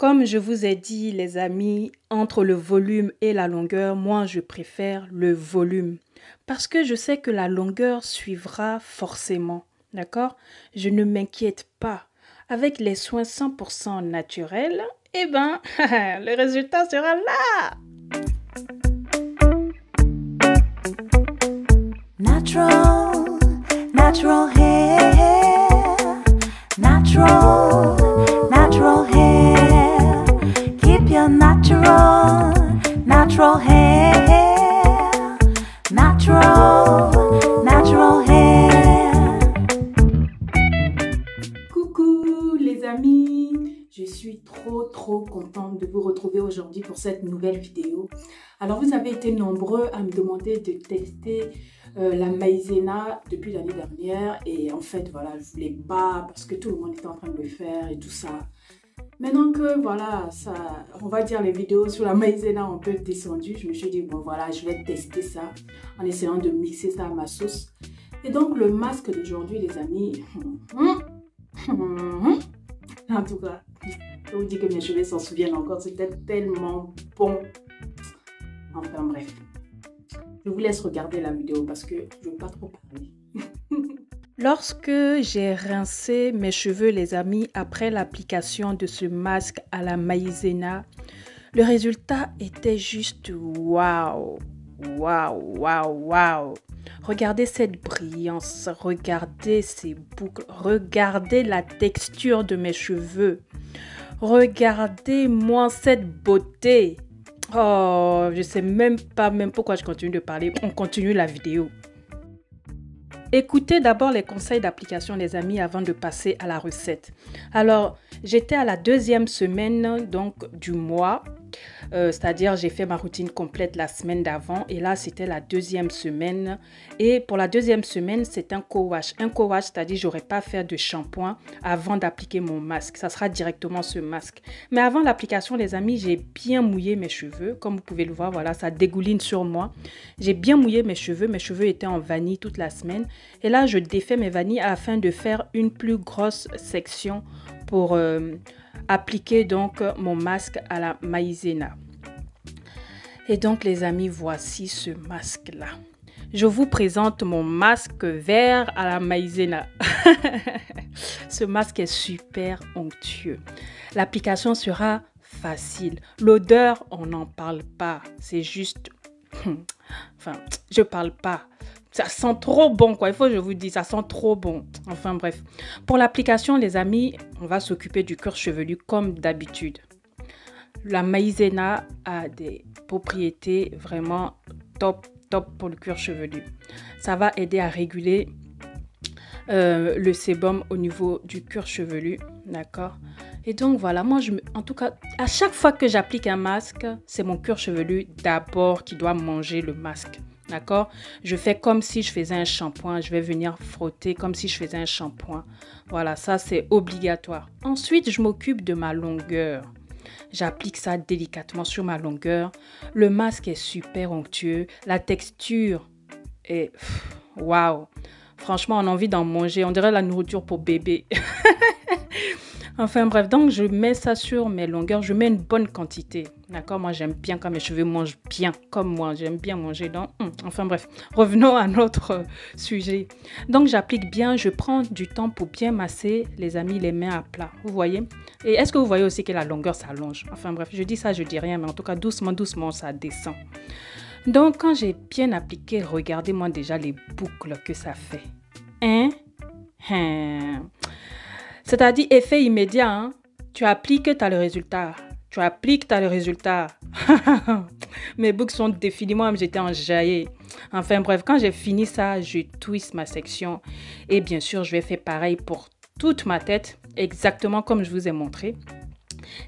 Comme je vous ai dit, les amis, entre le volume et la longueur, moi, je préfère le volume. Parce que je sais que la longueur suivra forcément. D'accord? Je ne m'inquiète pas. Avec les soins 100% naturels, eh ben, le résultat sera là. Natural, natural hair, natural, natural hair. Keep your natural, natural hair, natural, natural hair. Coucou les amis, je suis trop contente de vous retrouver aujourd'hui pour cette nouvelle vidéo. Alors vous avez été nombreux à me demander de tester la maïzena depuis l'année dernière et en fait voilà, je voulais pas parce que tout le monde était en train de le faire et tout ça. Maintenant que voilà, ça, on va dire les vidéos sur la maïzena ont un peu descendu, je me suis dit bon voilà, je vais tester ça en essayant de mixer ça à ma sauce. Et donc le masque d'aujourd'hui les amis, en tout cas, je vous dis que mes cheveux s'en souviennent encore, c'était tellement bon. Enfin bref, je vous laisse regarder la vidéo parce que je ne veux pas trop parler. Lorsque j'ai rincé mes cheveux, les amis, après l'application de ce masque à la maïzena, le résultat était juste waouh, waouh, waouh, waouh. Regardez cette brillance, regardez ces boucles, regardez la texture de mes cheveux. Regardez-moi cette beauté. Oh, je sais même pas pourquoi je continue de parler. On continue la vidéo. Écoutez d'abord les conseils d'application, les amis, avant de passer à la recette. Alors, j'étais à la 2e semaine donc du mois. C'est-à-dire j'ai fait ma routine complète la semaine d'avant et là c'était la 2e semaine et pour la 2e semaine c'est un co-wash. Un co-wash, c'est-à-dire j'aurais pas à faire de shampoing avant d'appliquer mon masque, ça sera directement ce masque. Mais avant l'application les amis, j'ai bien mouillé mes cheveux, comme vous pouvez le voir, voilà, ça dégouline sur moi. J'ai bien mouillé mes cheveux étaient en vanille toute la semaine et là je défais mes vanilles afin de faire une plus grosse section pour appliquer donc mon masque à la maïzena. Et donc les amis, voici ce masque là. Je vous présente mon masque vert à la maïzena. Ce masque est super onctueux. L'application sera facile. L'odeur, on n'en parle pas. C'est juste... Enfin, je parle pas. Ça sent trop bon, quoi. Il faut que je vous dise, ça sent trop bon. Enfin, bref. Pour l'application, les amis, on va s'occuper du cuir chevelu comme d'habitude. La maïzena a des propriétés vraiment top pour le cuir chevelu. Ça va aider à réguler le sébum au niveau du cuir chevelu, d'accord? Et donc voilà, moi, en tout cas, à chaque fois que j'applique un masque, c'est mon cuir chevelu d'abord qui doit manger le masque. D'accord? Je fais comme si je faisais un shampoing. Je vais venir frotter comme si je faisais un shampoing. Voilà, ça c'est obligatoire. Ensuite, je m'occupe de ma longueur. J'applique ça délicatement sur ma longueur. Le masque est super onctueux. La texture est... Waouh! Franchement, on a envie d'en manger. On dirait la nourriture pour bébé. Enfin bref, donc je mets ça sur mes longueurs, je mets une bonne quantité, d'accord? Moi j'aime bien quand mes cheveux mangent bien, comme moi, j'aime bien manger donc, enfin bref, revenons à notre sujet. Donc j'applique bien, je prends du temps pour bien masser, les amis, les mains à plat, vous voyez? Et est-ce que vous voyez aussi que la longueur s'allonge? Enfin bref, je dis ça, je dis rien, mais en tout cas doucement, ça descend. Donc quand j'ai bien appliqué, regardez-moi déjà les boucles que ça fait. C'est-à-dire effet immédiat, hein? Tu appliques, tu as le résultat. Tu appliques, tu as le résultat. Mes boucles sont définies, moi j'étais enjaillée. Enfin bref, quand j'ai fini ça, je twiste ma section. Et bien sûr, je vais faire pareil pour toute ma tête, exactement comme je vous ai montré.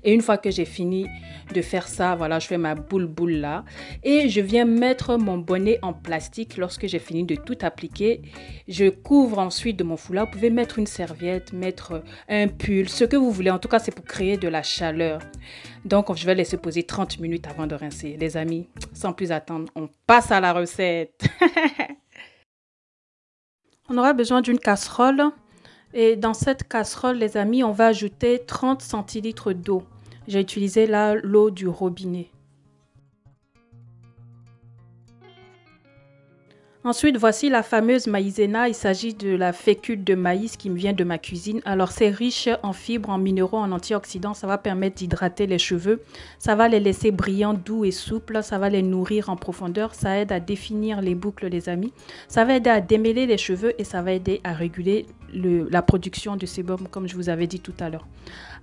Et une fois que j'ai fini de faire ça, voilà, je fais ma boule là. Et je viens mettre mon bonnet en plastique lorsque j'ai fini de tout appliquer. Je couvre ensuite de mon foulard. Vous pouvez mettre une serviette, mettre un pull, ce que vous voulez. En tout cas, c'est pour créer de la chaleur. Donc, je vais laisser poser 30 minutes avant de rincer. Les amis, sans plus attendre, on passe à la recette. On aura besoin d'une casserole. Et dans cette casserole, les amis, on va ajouter 30 centilitres d'eau. J'ai utilisé là l'eau du robinet. Ensuite, voici la fameuse maïzena. Il s'agit de la fécule de maïs qui me vient de ma cuisine. Alors, c'est riche en fibres, en minéraux, en antioxydants. Ça va permettre d'hydrater les cheveux. Ça va les laisser brillants, doux et souples. Ça va les nourrir en profondeur. Ça aide à définir les boucles, les amis. Ça va aider à démêler les cheveux et ça va aider à réguler la production de sébum, comme je vous avais dit tout à l'heure.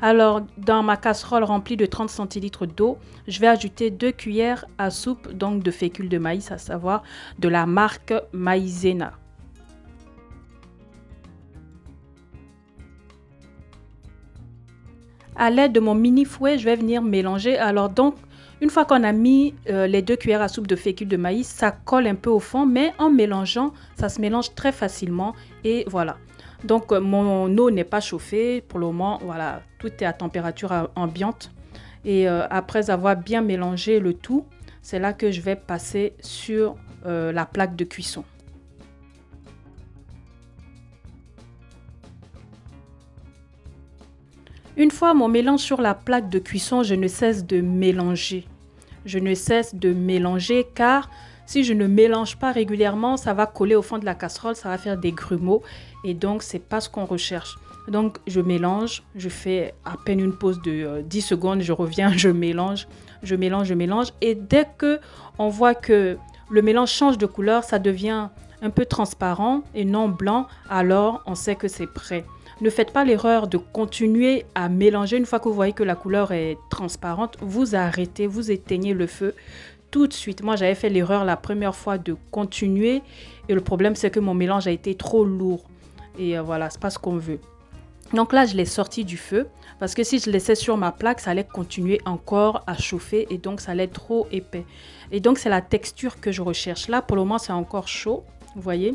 Alors, dans ma casserole remplie de 30 centilitres d'eau, je vais ajouter 2 cuillères à soupe donc de fécule de maïs, à savoir de la marque Maïzena. À l'aide de mon mini fouet, je vais venir mélanger. Alors donc, une fois qu'on a mis les 2 cuillères à soupe de fécule de maïs, ça colle un peu au fond, mais en mélangeant, ça se mélange très facilement et voilà. Donc mon eau n'est pas chauffée pour le moment, voilà, tout est à température ambiante. Et après avoir bien mélangé le tout, c'est là que je vais passer sur la plaque de cuisson. Une fois mon mélange sur la plaque de cuisson, je ne cesse de mélanger. Je ne cesse de mélanger car si je ne mélange pas régulièrement, ça va coller au fond de la casserole, ça va faire des grumeaux et donc c'est pas ce qu'on recherche. Donc je mélange, je fais à peine une pause de 10 secondes, je reviens, je mélange et dès que on voit que le mélange change de couleur, ça devient un peu transparent et non blanc, alors on sait que c'est prêt. Ne faites pas l'erreur de continuer à mélanger. Une fois que vous voyez que la couleur est transparente, vous arrêtez, vous éteignez le feu tout de suite. Moi, j'avais fait l'erreur la première fois de continuer et le problème, c'est que mon mélange a été trop lourd. Et voilà, c'est pas ce qu'on veut. Donc là, je l'ai sorti du feu parce que si je laissais sur ma plaque, ça allait continuer encore à chauffer et donc ça allait être trop épais. Et donc, c'est la texture que je recherche. Là, pour le moment, c'est encore chaud, vous voyez.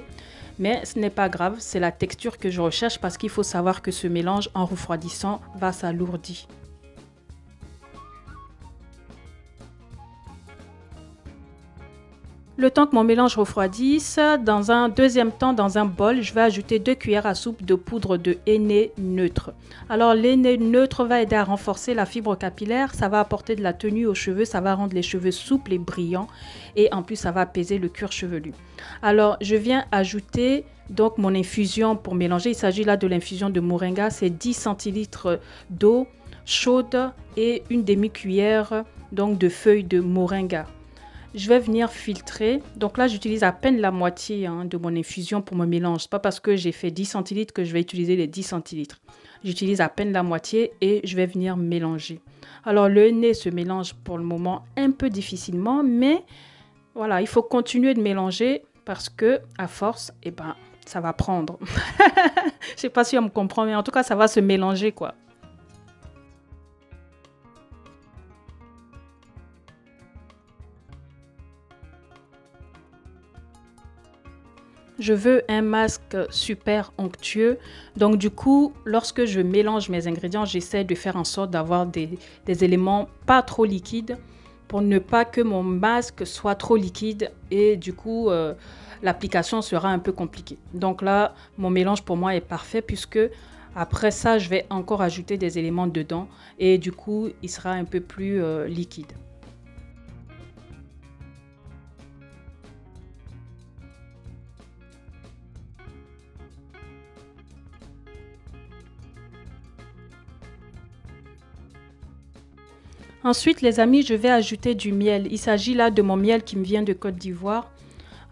Mais ce n'est pas grave, c'est la texture que je recherche parce qu'il faut savoir que ce mélange en refroidissant va s'alourdir. Le temps que mon mélange refroidisse, dans un deuxième temps, dans un bol, je vais ajouter 2 cuillères à soupe de poudre de henné neutre. Alors, l'henné neutre va aider à renforcer la fibre capillaire, ça va apporter de la tenue aux cheveux, ça va rendre les cheveux souples et brillants et en plus, ça va apaiser le cuir chevelu. Alors, je viens ajouter donc mon infusion pour mélanger. Il s'agit là de l'infusion de moringa, c'est 10 centilitres d'eau chaude et une demi-cuillère donc de feuilles de moringa. Je vais venir filtrer. Donc là, j'utilise à peine la moitié de mon infusion pour mon mélange. Ce n'est pas parce que j'ai fait 10 centilitres que je vais utiliser les 10 centilitres. J'utilise à peine la moitié et je vais venir mélanger. Alors, le nez se mélange pour le moment un peu difficilement, mais voilà, il faut continuer de mélanger parce que à force, eh ben, ça va prendre. Je ne sais pas si on me comprend, mais en tout cas, ça va se mélanger, quoi. Je veux un masque super onctueux. Donc du coup, lorsque je mélange mes ingrédients, j'essaie de faire en sorte d'avoir des éléments pas trop liquides pour ne pas que mon masque soit trop liquide et du coup, l'application sera un peu compliquée. Donc là, mon mélange pour moi est parfait puisque après ça, je vais encore ajouter des éléments dedans et du coup, il sera un peu plus liquide. Ensuite, les amis, je vais ajouter du miel. Il s'agit là de mon miel qui me vient de Côte d'Ivoire.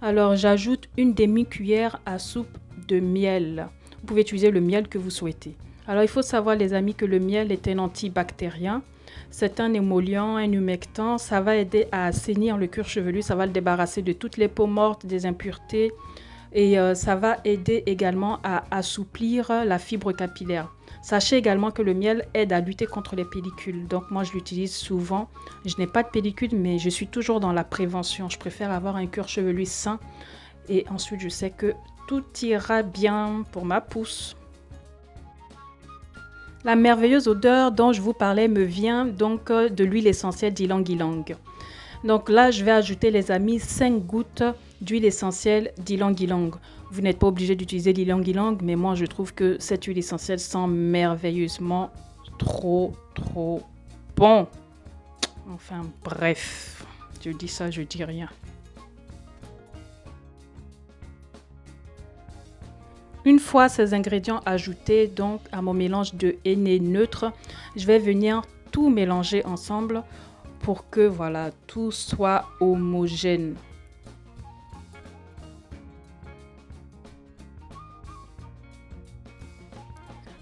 Alors, j'ajoute une demi-cuillère à soupe de miel. Vous pouvez utiliser le miel que vous souhaitez. Alors, il faut savoir, les amis, que le miel est un antibactérien. C'est un émollient, un humectant. Ça va aider à assainir le cuir chevelu. Ça va le débarrasser de toutes les peaux mortes, des impuretés. Et ça va aider également à assouplir la fibre capillaire. Sachez également que le miel aide à lutter contre les pellicules. Donc moi, je l'utilise souvent. Je n'ai pas de pellicule, mais je suis toujours dans la prévention. Je préfère avoir un cuir chevelu sain. Et ensuite, je sais que tout ira bien pour ma pousse. La merveilleuse odeur dont je vous parlais me vient donc de l'huile essentielle d'ylang-ylang. Donc là, je vais ajouter, les amis, 5 gouttes d'huile essentielle d'ylang-ylang. Vous n'êtes pas obligé d'utiliser l'ylang-ylang, mais moi, je trouve que cette huile essentielle sent merveilleusement trop bon. Enfin, bref. Je dis ça, je dis rien. Une fois ces ingrédients ajoutés donc à mon mélange de henné neutre, je vais venir tout mélanger ensemble pour que voilà, tout soit homogène.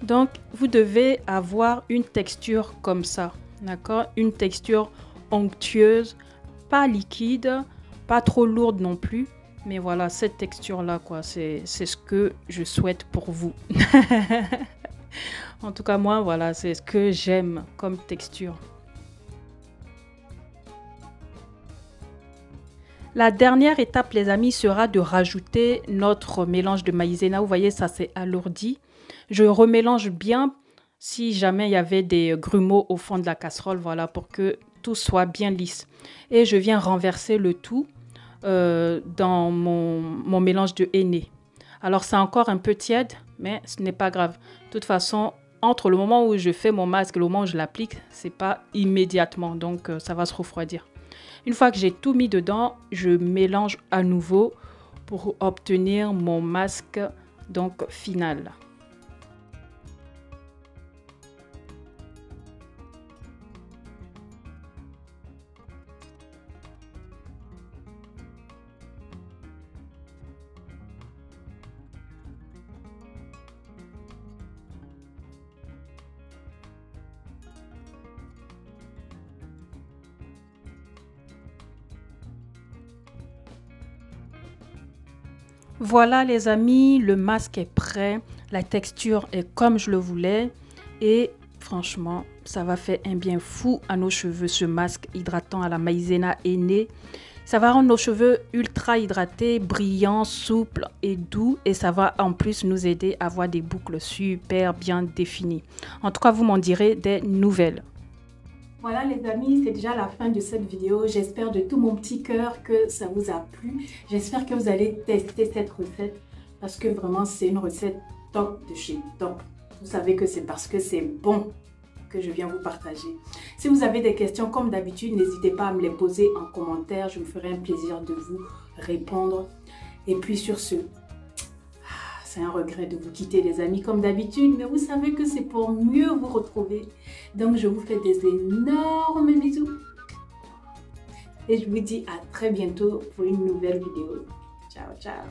Donc, vous devez avoir une texture comme ça, d'accord? Une texture onctueuse, pas liquide, pas trop lourde non plus. Mais voilà, cette texture-là, quoi, c'est ce que je souhaite pour vous. En tout cas, moi, voilà, c'est ce que j'aime comme texture. La dernière étape, les amis, sera de rajouter notre mélange de maïzena. Vous voyez, ça s'est alourdi. Je remélange bien si jamais il y avait des grumeaux au fond de la casserole, voilà, pour que tout soit bien lisse. Et je viens renverser le tout dans mon mélange de henné. Alors, c'est encore un peu tiède, mais ce n'est pas grave. De toute façon, entre le moment où je fais mon masque et le moment où je l'applique, c'est pas immédiatement, donc ça va se refroidir. Une fois que j'ai tout mis dedans, je mélange à nouveau pour obtenir mon masque donc final. Voilà les amis, le masque est prêt, la texture est comme je le voulais et franchement, ça va faire un bien fou à nos cheveux, ce masque hydratant à la maïzena henné. Ça va rendre nos cheveux ultra hydratés, brillants, souples et doux et ça va en plus nous aider à avoir des boucles super bien définies. En tout cas, vous m'en direz des nouvelles. Voilà les amis, c'est déjà la fin de cette vidéo. J'espère de tout mon petit cœur que ça vous a plu. J'espère que vous allez tester cette recette parce que vraiment c'est une recette top de chez top. Vous savez que c'est parce que c'est bon que je viens vous partager. Si vous avez des questions comme d'habitude, n'hésitez pas à me les poser en commentaire. Je me ferai un plaisir de vous répondre. Et puis sur ce, c'est un regret de vous quitter les amis comme d'habitude, mais vous savez que c'est pour mieux vous retrouver. Donc je vous fais des énormes bisous. Et je vous dis à très bientôt pour une nouvelle vidéo. Ciao, ciao.